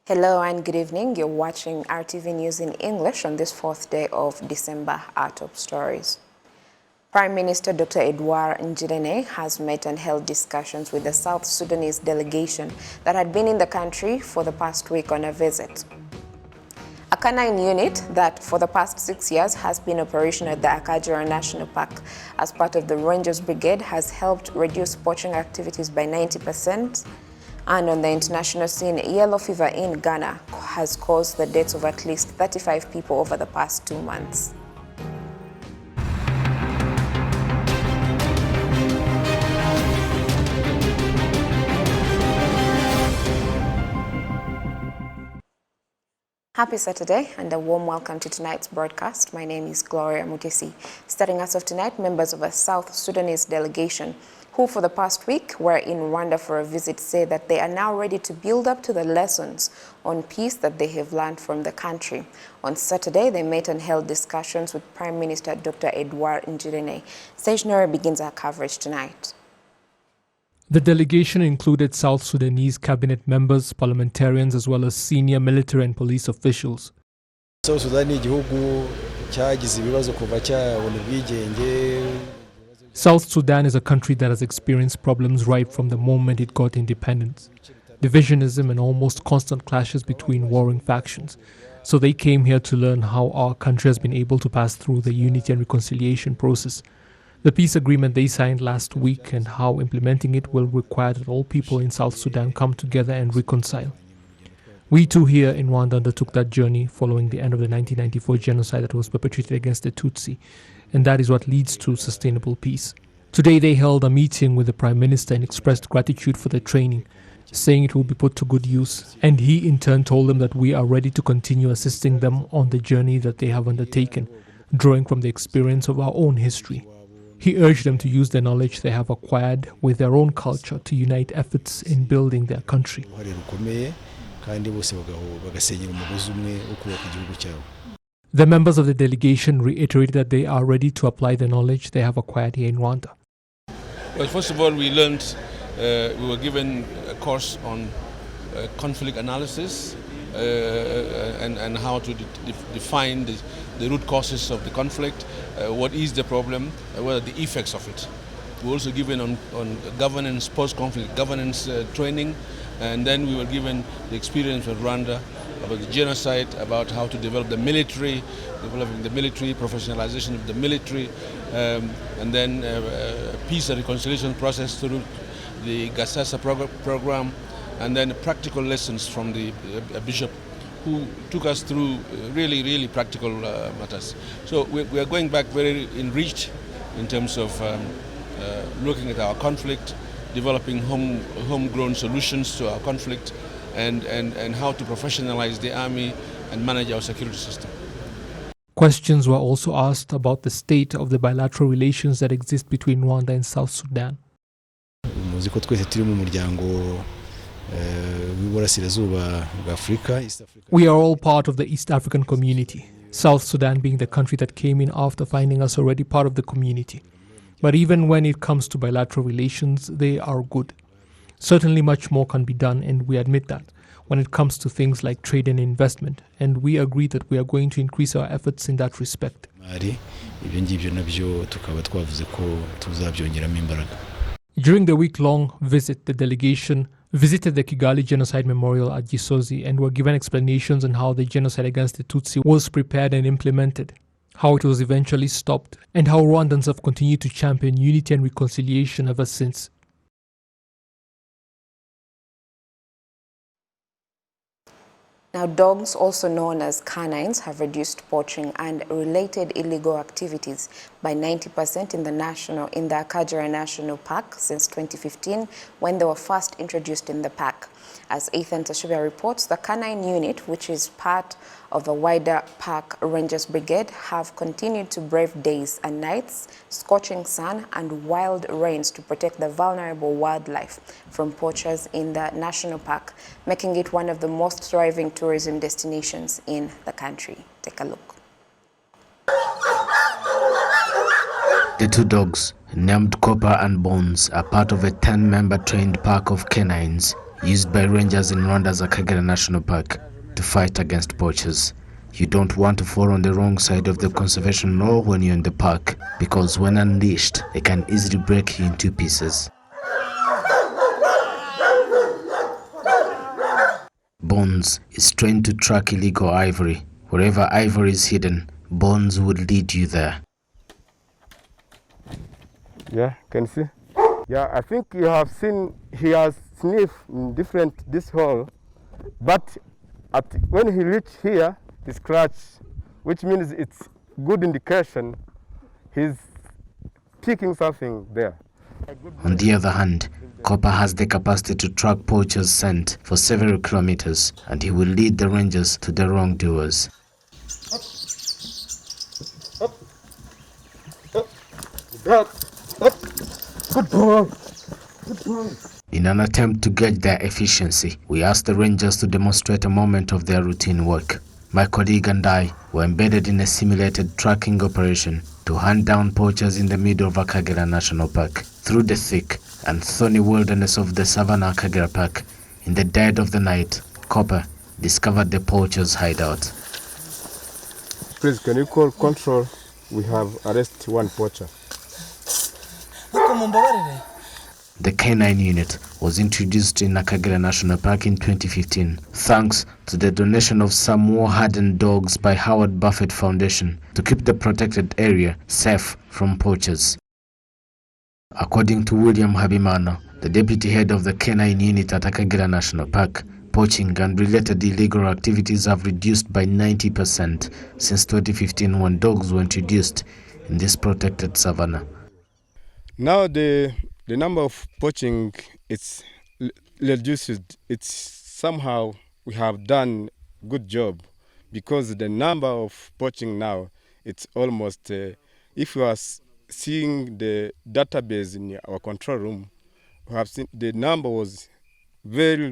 Hello and good evening. You're watching RTV News in English on this fourth day of December. Our top stories. Prime Minister Dr. Edouard Njirene has met and held discussions with the South Sudanese delegation that had been in the country for the past week on a visit. A canine unit that for the past 6 years has been operational at the Akajura National Park as part of the Rangers Brigade has helped reduce poaching activities by 90%. And on the international scene, yellow fever in Ghana has caused the deaths of at least 35 people over the past 2 months. Happy Saturday and a warm welcome to tonight's broadcast. My name is Gloria Mutesi. Starting us off tonight, members of a South Sudanese delegation who for the past week were in Rwanda for a visit say that they are now ready to build up to the lessons on peace that they have learned from the country. On Saturday, they met and held discussions with Prime Minister Dr. Edouard Njirene. Sage Nora begins our coverage tonight. The delegation included South Sudanese cabinet members, parliamentarians, as well as senior military and police officials. South Sudan ni igihugu cyagize ibibazo kuva cyabona ubwigenge. South Sudan is a country that has experienced problems right from the moment it got independence. Divisionism and almost constant clashes between warring factions. So they came here to learn how our country has been able to pass through the unity and reconciliation process. The peace agreement they signed last week and how implementing it will require that all people in South Sudan come together and reconcile. We too here in Rwanda undertook that journey following the end of the 1994 genocide that was perpetrated against the Tutsi, and that is what leads to sustainable peace. Today they held a meeting with the Prime Minister and expressed gratitude for the training, saying it will be put to good use, and he in turn told them that we are ready to continue assisting them on the journey that they have undertaken, drawing from the experience of our own history. He urged them to use the knowledge they have acquired with their own culture to unite efforts in building their country. The members of the delegation reiterated that they are ready to apply the knowledge they have acquired here in Rwanda. Well, first of all, we learned, we were given a course on conflict analysis and how to define the root causes of the conflict, what is the problem, what are the effects of it. We were also given on governance, post-conflict governance training, and then we were given the experience of Rwanda about the genocide, about how to develop the military, developing the military, professionalization of the military, and then peace and reconciliation process through the Gasasa program, and then practical lessons from the bishop who took us through really practical matters. So we are going back very enriched in terms of looking at our conflict, developing homegrown solutions to our conflict, and how to professionalize the army and manage our security system. Questions were also asked about the state of the bilateral relations that exist between Rwanda and South Sudan. We are all part of the East African community, South Sudan being the country that came in after finding us already part of the community. But even when it comes to bilateral relations, they are good. Certainly much more can be done, and we admit that, when it comes to things like trade and investment, and we agree that we are going to increase our efforts in that respect. During the week-long visit, the delegation visited the Kigali Genocide Memorial at Gisozi and were given explanations on how the genocide against the Tutsi was prepared and implemented, how it was eventually stopped, and how Rwandans have continued to champion unity and reconciliation ever since. Now, dogs, also known as canines, have reduced poaching and related illegal activities by 90% in the Akajura National Park since 2015, when they were first introduced in the park. As Ethan Tashubia reports, the canine unit, which is part of the wider park Rangers Brigade, have continued to brave days and nights, scorching sun and wild rains to protect the vulnerable wildlife from poachers in the national park, making it one of the most thriving tourism destinations in the country. Take a look. The two dogs, named Copper and Bones, are part of a 10-member trained pack of canines used by rangers in Rwanda's Akagera National Park to fight against poachers. You don't want to fall on the wrong side of the conservation law when you're in the park, because when unleashed, they can easily break you into pieces. Bones is trained to track illegal ivory. Wherever ivory is hidden, Bones would lead you there. Yeah, can you see? Yeah, I think you have seen he has sniffed in this hole, but when he reached here, he scratched, which means it's good indication he's picking something there. On the other hand, Copper has the capacity to track poachers' scent for several kilometers, and he will lead the rangers to the wrongdoers. Good boy. Good boy. In an attempt to gauge their efficiency, we asked the rangers to demonstrate a moment of their routine work. My colleague and I were embedded in a simulated tracking operation to hunt down poachers in the middle of Akagera National Park, through the thick and thorny wilderness of the Savannah Akagera Park. In the dead of the night, Copper discovered the poachers' hideout. Please, can you call control? We have arrested one poacher. The Canine Unit was introduced in Akagera National Park in 2015, thanks to the donation of some war-hardened dogs by Howard Buffett Foundation to keep the protected area safe from poachers. According to William Habimana, the deputy head of the Canine Unit at Akagera National Park, poaching and related illegal activities have reduced by 90% since 2015 when dogs were introduced in this protected savanna. Now the number of poaching it's reduced. It's somehow we have done good job, because the number of poaching now it's almost if you are seeing the database in our control room, we have seen the number was very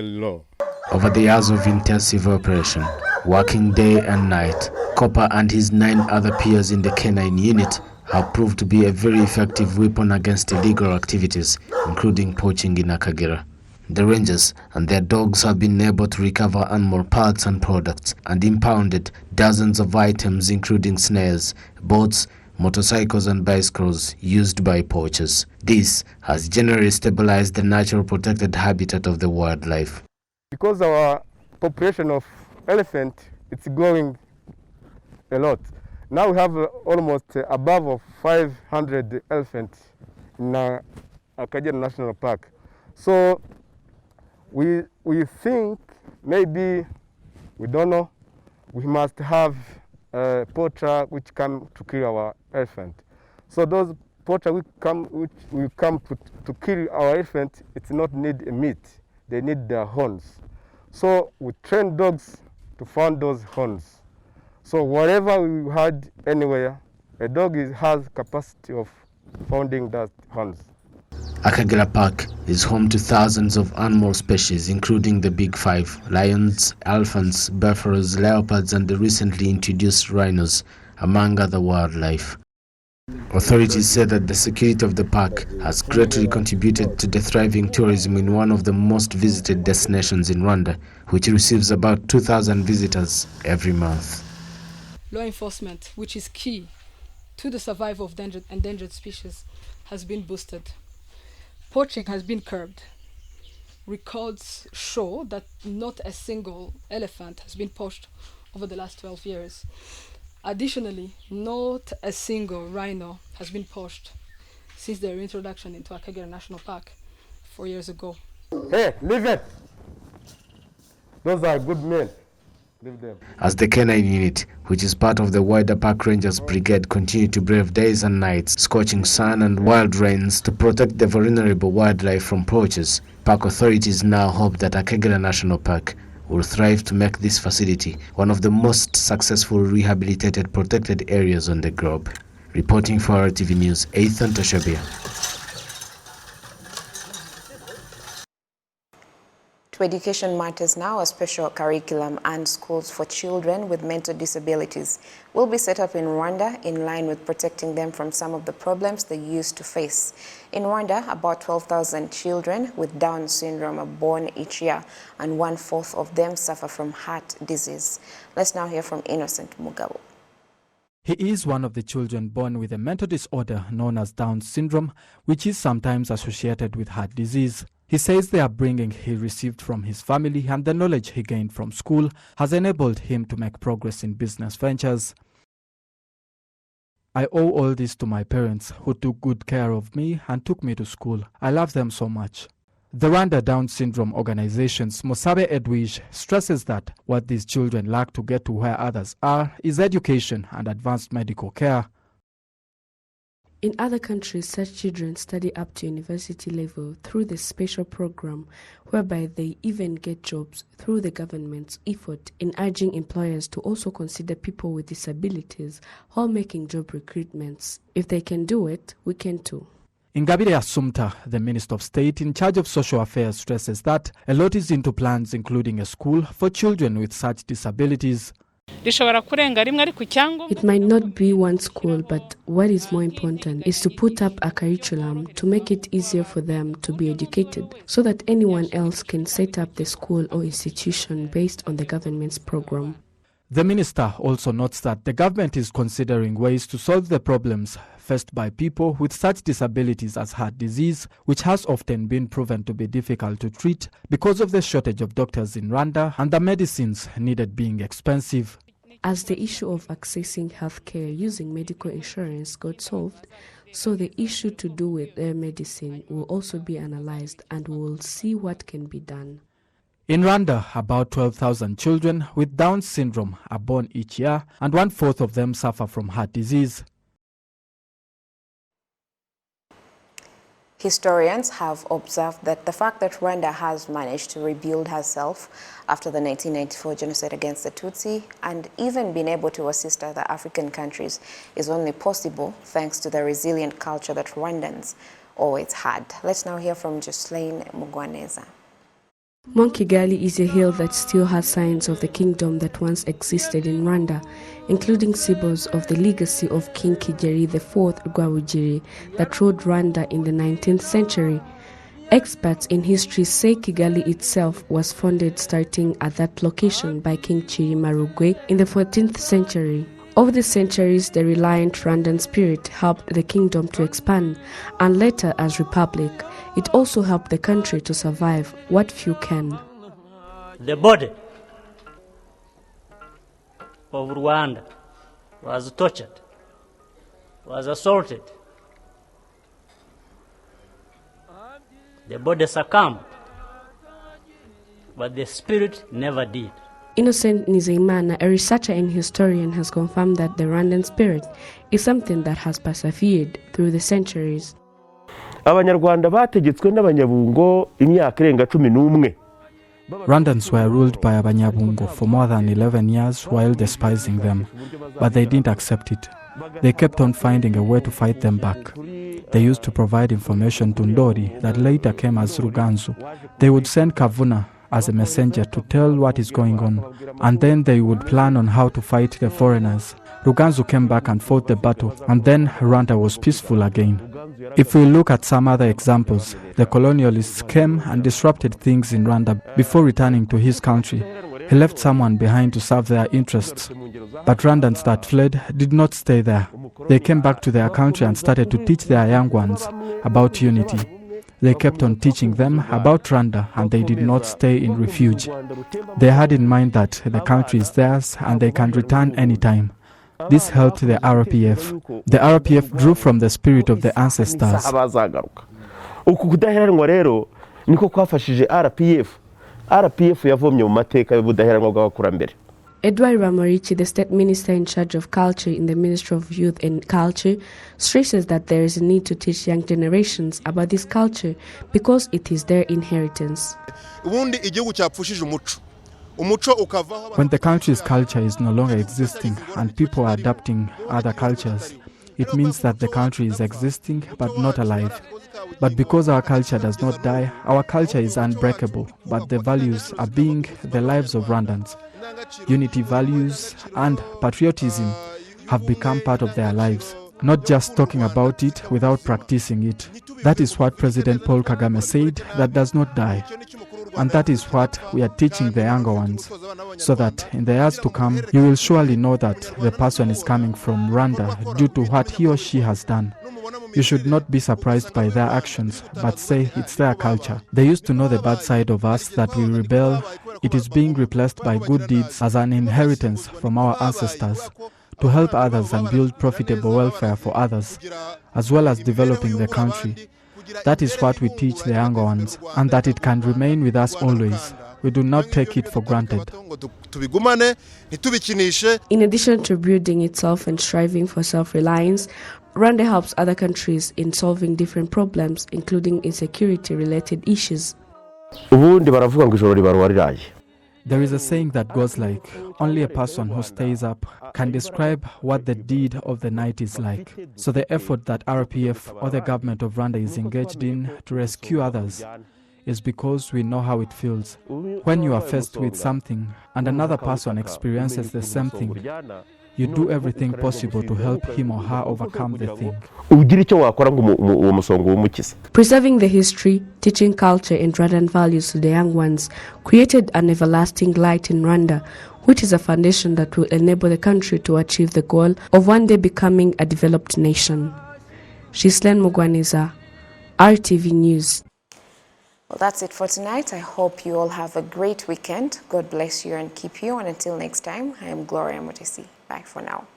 low. Over the years of intensive operation, working day and night, Copper and his 9 other peers in the Canine Unit have proved to be a very effective weapon against illegal activities, including poaching in Akagera. The rangers and their dogs have been able to recover animal parts and products and impounded dozens of items including snares, boats, motorcycles and bicycles used by poachers. This has generally stabilized the natural protected habitat of the wildlife. Because our population of elephant it's growing a lot. Now we have almost above of 500 elephants in Akagera National Park. So we think maybe, we don't know, we must have a poacher which come to kill our elephant. So those poacher which will come to kill our elephant, it's not need a meat, they need their horns. So we train dogs to find those horns. So wherever we had anywhere, a dog has capacity of finding that horns. Akagera Park is home to thousands of animal species, including the Big Five: lions, elephants, buffaloes, leopards, and the recently introduced rhinos, among other wildlife. Authorities say that the security of the park has greatly contributed to the thriving tourism in one of the most visited destinations in Rwanda, which receives about 2,000 visitors every month. Law enforcement, which is key to the survival of endangered species, has been boosted. Poaching has been curbed. Records show that not a single elephant has been poached over the last 12 years. Additionally, not a single rhino has been poached since their introduction into Akagera National Park 4 years ago. Hey, leave it! Those are good men. Leave them. As the Canine Unit, which is part of the wider Park Rangers Brigade, continue to brave days and nights, scorching sun and wild rains to protect the vulnerable wildlife from poachers, park authorities now hope that Akagera National Park will thrive to make this facility one of the most successful rehabilitated protected areas on the globe. Reporting for RTV News, Ethan Toshabia. To Education Matters now, a special curriculum and schools for children with mental disabilities will be set up in Rwanda in line with protecting them from some of the problems they used to face. In Rwanda, about 12,000 children with Down syndrome are born each year, and 1/4 of them suffer from heart disease. Let's now hear from Innocent Mugabo. He is one of the children born with a mental disorder known as Down syndrome, which is sometimes associated with heart disease. He says the upbringing he received from his family and the knowledge he gained from school has enabled him to make progress in business ventures. I owe all this to my parents, who took good care of me and took me to school. I love them so much. The Rwanda Down Syndrome Organization's Musabe Edwige stresses that what these children lack to get to where others are is education and advanced medical care. In other countries, such children study up to university level through the special program, whereby they even get jobs through the government's effort in urging employers to also consider people with disabilities while making job recruitments. If they can do it, we can too. Ingabire Assumpta, the Minister of State in charge of social affairs, stresses that a lot is into plans including a school for children with such disabilities. It might not be one school, but what is more important is to put up a curriculum to make it easier for them to be educated, so that anyone else can set up the school or institution based on the government's program. The minister also notes that the government is considering ways to solve the problems faced by people with such disabilities as heart disease, which has often been proven to be difficult to treat because of the shortage of doctors in Rwanda and the medicines needed being expensive. As the issue of accessing healthcare using medical insurance got solved, so the issue to do with their medicine will also be analyzed, and we will see what can be done. In Rwanda, about 12,000 children with Down syndrome are born each year, and 1/4 of them suffer from heart disease. Historians have observed that the fact that Rwanda has managed to rebuild herself after the 1994 genocide against the Tutsi and even been able to assist other African countries is only possible thanks to the resilient culture that Rwandans always had. Let's now hear from Jocelyn Mugwaneza. Mount Kigali is a hill that still has signs of the kingdom that once existed in Rwanda, including symbols of the legacy of King Kigeli IV Rwabugiri that ruled Rwanda in the 19th century. Experts in history say Kigali itself was founded starting at that location by King Cyilima Rugwe in the 14th century. Over the centuries, the reliant Rwandan spirit helped the kingdom to expand, and later as republic, it also helped the country to survive what few can. The body of Rwanda was tortured, was assaulted. The body succumbed, but the spirit never did. Innocent Nizeyimana, a researcher and historian, has confirmed that the Rwandan spirit is something that has persevered through the centuries. Rwandans were ruled by Abanyabungo for more than 11 years while despising them, but they didn't accept it. They kept on finding a way to fight them back. They used to provide information to Ndori that later came as Ruganzu. They would send Kavuna as a messenger to tell what is going on, and then they would plan on how to fight the foreigners. Ruganzu came back and fought the battle, and then Rwanda was peaceful again. If we look at some other examples, the colonialists came and disrupted things in Rwanda before returning to his country. He left someone behind to serve their interests. But Rwandans that fled did not stay there. They came back to their country and started to teach their young ones about unity. They kept on teaching them about Rwanda, and they did not stay in refuge. They had in mind that the country is theirs and they can return anytime. This helped the RPF. The RPF drew from the spirit of the ancestors. Edward Bamporiki, the state minister in charge of culture in the Ministry of Youth and Culture, stresses that there is a need to teach young generations about this culture because it is their inheritance. When the country's culture is no longer existing and people are adapting other cultures, it means that the country is existing but not alive. But because our culture does not die, our culture is unbreakable, but the values are being the lives of Rwandans. Unity values and patriotism have become part of their lives, not just talking about it without practicing it. That is what President Paul Kagame said, that does not die. And that is what we are teaching the younger ones, so that in the years to come, you will surely know that the person is coming from Rwanda due to what he or she has done. You should not be surprised by their actions, but say it's their culture. They used to know the bad side of us, that we rebel. It is being replaced by good deeds as an inheritance from our ancestors, to help others and build profitable welfare for others, as well as developing the country. That is what we teach the younger ones, and that it can remain with us always. We do not take it for granted. In addition to building itself and striving for self-reliance, Rwanda helps other countries in solving different problems, including insecurity-related issues. There is a saying that goes like, only a person who stays up can describe what the deed of the night is like. So the effort that RPF or the government of Rwanda is engaged in to rescue others is because we know how it feels. When you are faced with something and another person experiences the same thing, you do everything possible to help him or her overcome the thing. Preserving the history, teaching culture and Rwandan values to the young ones created an everlasting light in Rwanda, which is a foundation that will enable the country to achieve the goal of one day becoming a developed nation. Shislen Mugwaniza, RTV News. Well, that's it for tonight. I hope you all have a great weekend. God bless you and keep you. And until next time, I am Gloria Motesi. Bye for now.